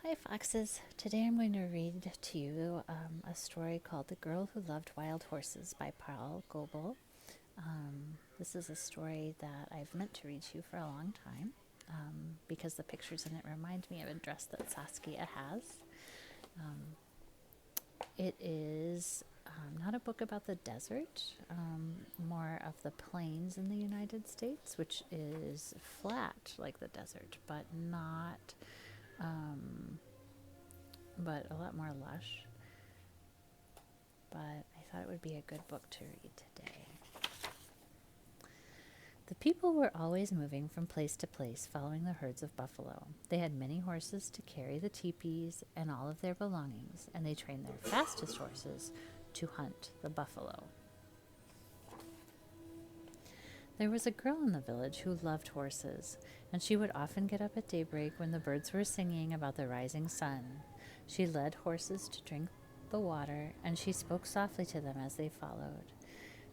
Hi, Foxes. Today I'm going to read to you a story called The Girl Who Loved Wild Horses by Paul Goble. This is a story that I've meant to read to you for a long time because the pictures in it remind me of a dress that Saskia has. It is not a book about the desert, more of the plains in the United States, which is flat like the desert, but not, but a lot more lush. But I thought it would be a good book to read today. The people were always moving from place to place, following the herds of buffalo. They had many horses to carry the teepees and all of their belongings, and they trained their fastest horses to hunt the buffalo. There was a girl in the village who loved horses, and she would often get up at daybreak when the birds were singing about the rising sun. She led horses to drink the water, and she spoke softly to them as they followed.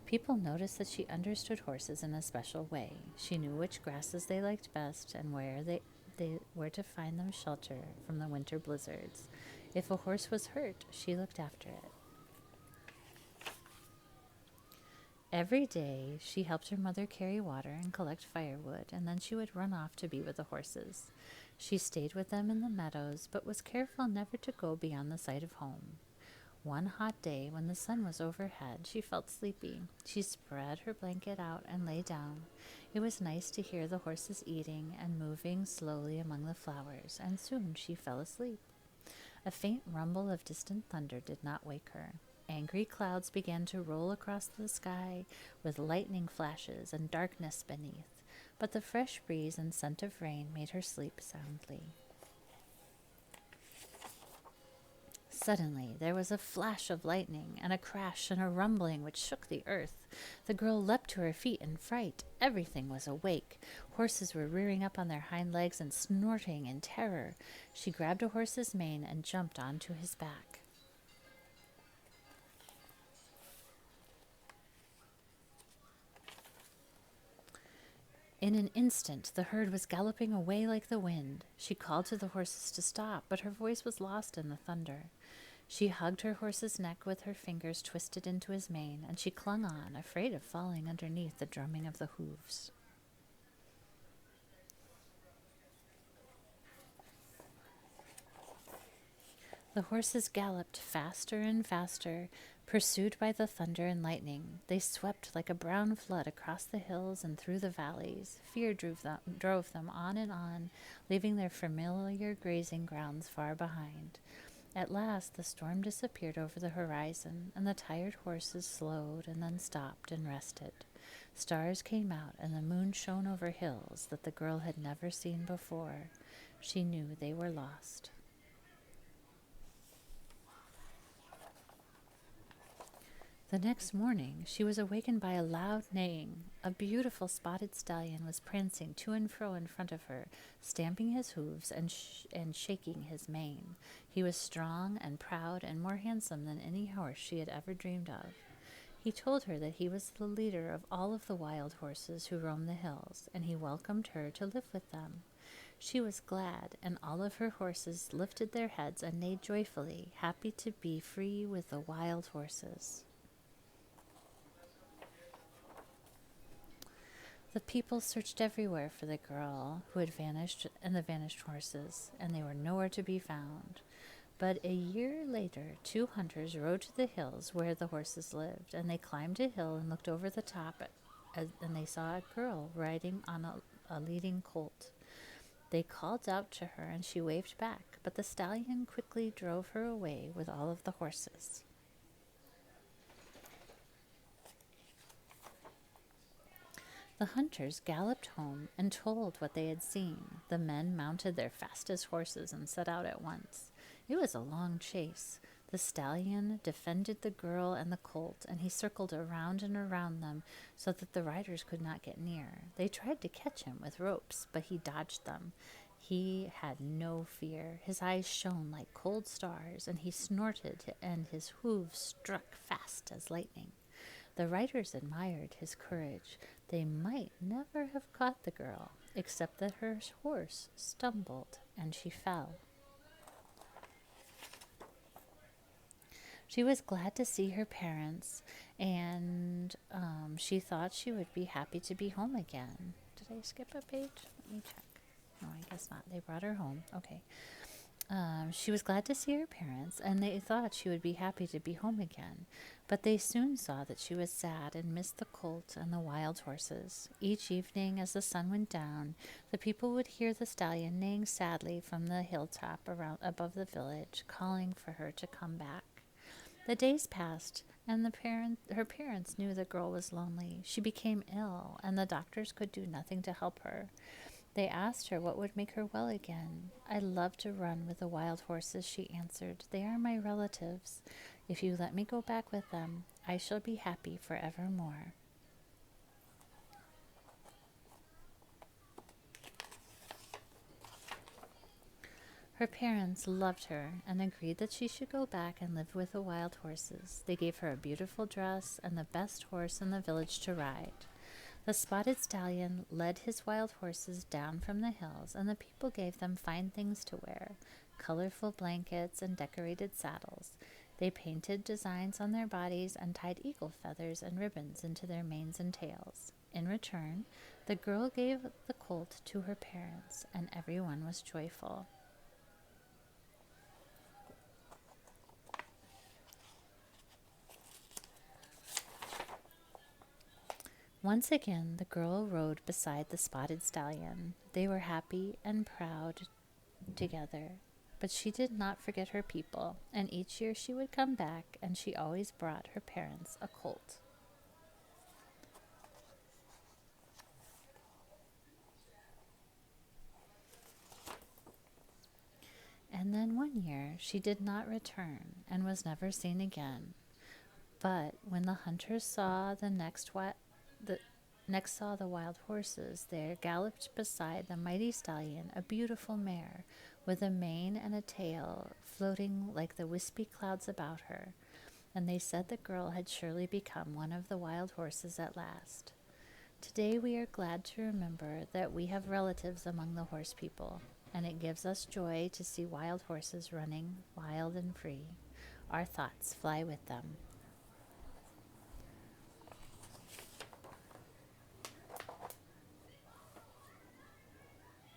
People noticed that she understood horses in a special way. She knew which grasses they liked best and where to find them shelter from the winter blizzards. If a horse was hurt, she looked after it. Every day, she helped her mother carry water and collect firewood, and then she would run off to be with the horses. She stayed with them in the meadows, but was careful never to go beyond the sight of home. One hot day, when the sun was overhead, she felt sleepy. She spread her blanket out and lay down. It was nice to hear the horses eating and moving slowly among the flowers, and soon she fell asleep. A faint rumble of distant thunder did not wake her. Angry clouds began to roll across the sky with lightning flashes and darkness beneath, but the fresh breeze and scent of rain made her sleep soundly. Suddenly, there was a flash of lightning, and a crash and a rumbling which shook the earth. The girl leapt to her feet in fright. Everything was awake. Horses were rearing up on their hind legs and snorting in terror. She grabbed a horse's mane and jumped onto his back. In an instant, the herd was galloping away like the wind. She called to the horses to stop, but her voice was lost in the thunder. She hugged her horse's neck with her fingers twisted into his mane, and she clung on, afraid of falling underneath the drumming of the hooves. The horses galloped faster and faster, pursued by the thunder and lightning. They swept like a brown flood across the hills and through the valleys. Fear drove them on and on, leaving their familiar grazing grounds far behind. At last the storm disappeared over the horizon, and the tired horses slowed and then stopped and rested. Stars came out, and the moon shone over hills that the girl had never seen before. She knew they were lost. The next morning, she was awakened by a loud neighing. A beautiful spotted stallion was prancing to and fro in front of her, stamping his hooves and shaking his mane. He was strong and proud and more handsome than any horse she had ever dreamed of. He told her that he was the leader of all of the wild horses who roam the hills, and he welcomed her to live with them. She was glad, and all of her horses lifted their heads and neighed joyfully, happy to be free with the wild horses. The people searched everywhere for the girl who had vanished and the vanished horses, and they were nowhere to be found. But a year later, 2 hunters rode to the hills where the horses lived, and they climbed a hill and looked over the top, and they saw a girl riding on a leading colt. They called out to her, and she waved back, but the stallion quickly drove her away with all of the horses. The hunters galloped home and told what they had seen. The men mounted their fastest horses and set out at once. It was a long chase. The stallion defended the girl and the colt, and he circled around and around them so that the riders could not get near. They tried to catch him with ropes, but he dodged them. He had no fear. His eyes shone like cold stars, and he snorted, and his hooves struck fast as lightning. The riders admired his courage. They might never have caught the girl, except that her horse stumbled and she fell. She was glad to see her parents, and she thought she would be happy to be home again. Did I skip a page? Let me check. No, I guess not. They brought her home. Okay. She was glad to see her parents, and they thought she would be happy to be home again. But they soon saw that she was sad and missed the colt and the wild horses. Each evening, as the sun went down, the people would hear the stallion neighing sadly from the hilltop around above the village, calling for her to come back. The days passed, and her parents knew the girl was lonely. She became ill, and the doctors could do nothing to help her. They asked her what would make her well again. I love to run with the wild horses, she answered. They are my relatives. If you let me go back with them, I shall be happy forevermore. Her parents loved her and agreed that she should go back and live with the wild horses. They gave her a beautiful dress and the best horse in the village to ride. The spotted stallion led his wild horses down from the hills, and the people gave them fine things to wear, colorful blankets and decorated saddles. They painted designs on their bodies and tied eagle feathers and ribbons into their manes and tails. In return, the girl gave the colt to her parents, and everyone was joyful. Once again, the girl rode beside the spotted stallion. They were happy and proud together. But she did not forget her people, and each year she would come back, and she always brought her parents a colt. And then one year she did not return and was never seen again. But when the hunters saw next saw the wild horses, there galloped beside the mighty stallion a beautiful mare, with a mane and a tail floating like the wispy clouds about her, and they said the girl had surely become one of the wild horses at last. Today we are glad to remember that we have relatives among the horse people, and it gives us joy to see wild horses running wild and free. Our thoughts fly with them.